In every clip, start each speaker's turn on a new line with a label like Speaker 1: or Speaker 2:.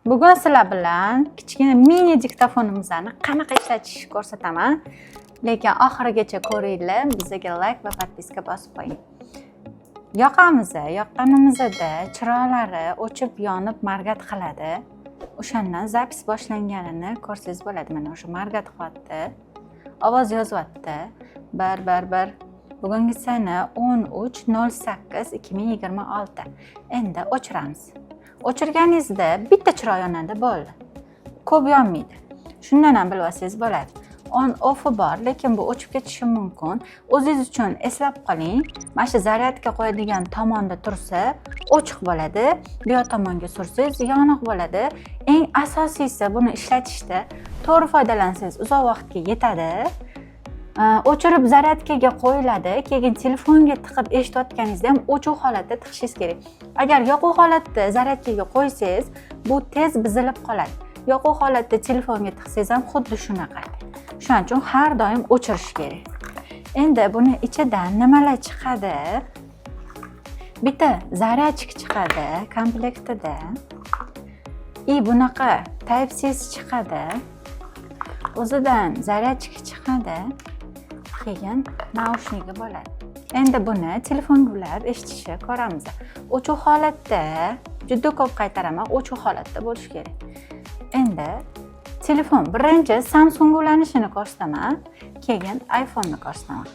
Speaker 1: Bugun sizlar bilan kichkina mini diktofonimizni qanaqa ishlatishni ko'rsataman. Lekin oxirigacha ko'ringlar, bizga like va podpiska bosib qo'ying. Yoqqanimizda chiroqlari o'chib, yonib, margat qiladi. O'shandan zapis boshlanganini ko'rsangiz bo'ladi. Mana o'sha margat qilyapti. Ovoz yozyapti. 111. Bugungi sana 13.08.2026. Endi o'chiramiz. O'chirganingizda bitta chiroq yonadi, bo'ldi. Ko'p yonmaydi. Shundan ham bilib olsangiz bo'ladi. On off'i bor, lekin bu o'chib ketishi mumkin. O'zingiz uchun eslab qoling. Mana shu zaryadka qo'yadigan tomonda tursa, ochiq bo'ladi. Bu yoq tomonga sursangiz, yoniq bo'ladi. Eng asosiysi buni ishlatishda to'g'ri foydalansangiz uzoq vaqtga yetadi. O'chirib zaryadkaga qo'yiladi, keyin telefonga tiqib eshitayotganingizda ham o'chuv holatda tiqishingiz kerak. Agar yoquv holatda zaryadkaga qo'ysangiz, bu tez buzilib qoladi. Yoquv holatda telefonga tiqsangiz ham xuddi shunaqa. Shuning uchun har doim o'chirish kerak. Endi buni ichidan nimalar chiqadi? Bitta zaryadchik chiqadi komplektida. Bunaqa Type-C chiqadi. O'zidan zaryadchik chiqadi. Keyin naushniga bo'ladi. Endi buni telefonga ulab eshitishni ko'ramiz. O'chuv holatda, juda ko'p qaytaraman, o'chuv holatda bo'lishi kerak. Endi telefon birinchi Samsung ulanishini ko'rsataman, keyin iPhone ni ko'rsataman.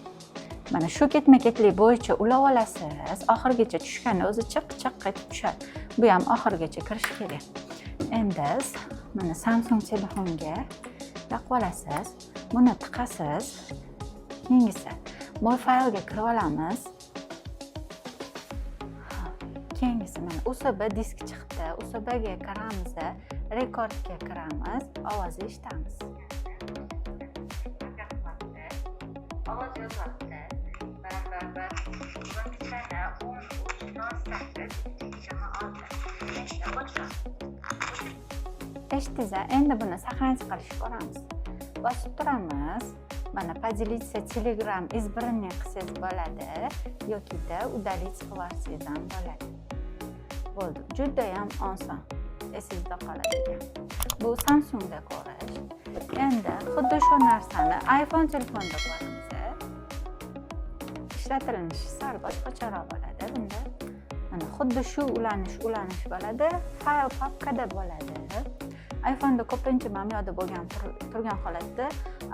Speaker 1: Mana shu ketma-ketlik bo'yicha ulab olasiz, oxirigacha tushganda o'zi chiq-chiq qaytib tushadi. Bu ham oxirigacha kirishi kerak. Endi mana Samsung telefonga taqib olasiz, buni tiqasiz. Keyingisi More faylga kirib olamiz. Keyingisi mana USB disk chiqdi. USBga kiramiz, rekordga kiramiz, ovozni eshitamiz. Ovoz yozyapti. Eshitdingiz, endi buni saqlanib qolishni ko'ramiz. Bosib turamiz. Mana поделиться Telegram избранный qilsangiz bo'ladi yoki-da удалить qilsangiz ham bo'ladi. Bo'ldi. Juda ham oson. Esingizda qoladi. Bu Samsungda ko'rish. Endi xuddi shu narsani iPhone telefonda ko'ramiz. Ishlatilinishi sal boshqacharoq bo'ladi bunda. Mana xuddi shu ulanish bo'ladi. Fayl papkada bo'ladi. iPhone'da ko'pincha mana yoqda bo'lgan turgan holatda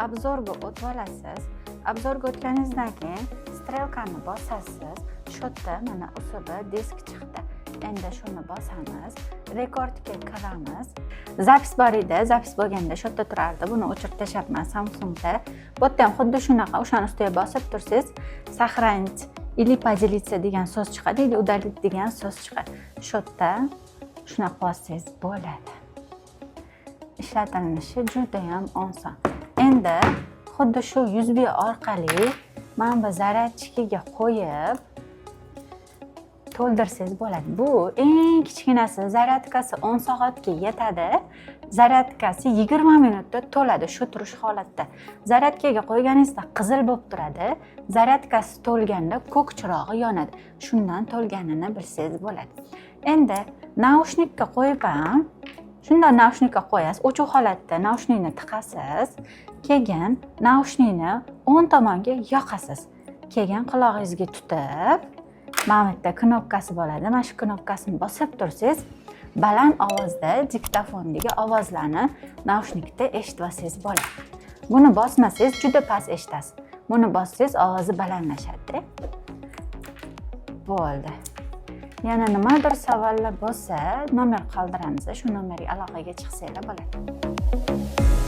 Speaker 1: obzorga o'tib olasiz. Obzorga o'tganingizdan keyin strelkani bosasiz. Shu yerda mana USB disk chiqdi. Endi shuni bosamiz. Rekordga kiramiz. Zapis bor edi. Zapis bo'lganda shu yerda turardi. Buni o'chirib tashlabman Samsungda. Bu yerda ham xuddi shunaqa, o'shani ustiga bosib tursangiz, сохранить или поделиться degan so'z chiqadi, или удалить degan so'z chiqadi. Shu yerda shunaqa bossangiz bo'ladi. Ishlatilishi juda ham oson. Endi xuddi shu USB orqali mana bu zaryadchikiga qo'yib to'ldirsangiz bo'ladi. Bu eng kichkinasi, zaryadkasi 10 soatga yetadi. Zaryadkasi 20 minutda to'ladi shu turish holatda. Zaryadkaga qo'yganingizda qizil bo'lib turadi. Zaryadkasi to'lganda ko'k chirog'i yonadi. Shundan to'lganini bilsangiz bo'ladi. Endi naushnikka qo'yib ham shunday naushnikka qo'yasiz, o'chuv holatda naushnikni tiqasiz, keyin naushnikni o'ng tomonga yoqasiz. Keyin qulog'ingizga tutib, mana bu yerda knopkasi bo'ladi. Mana shu knopkasini bosib tursangiz, baland ovozda diktofondagi ovozlarni naushnikda eshitib olsangiz bo'ladi. Buni bosmasangiz juda past eshitasiz. Buni bossangiz ovozi balandlashadi. Bo'ldi. Yana nimadir savollar bo'lsa, nomer qoldiramiz. Shu nomerga aloqaga chiqsanglar bo'ladi.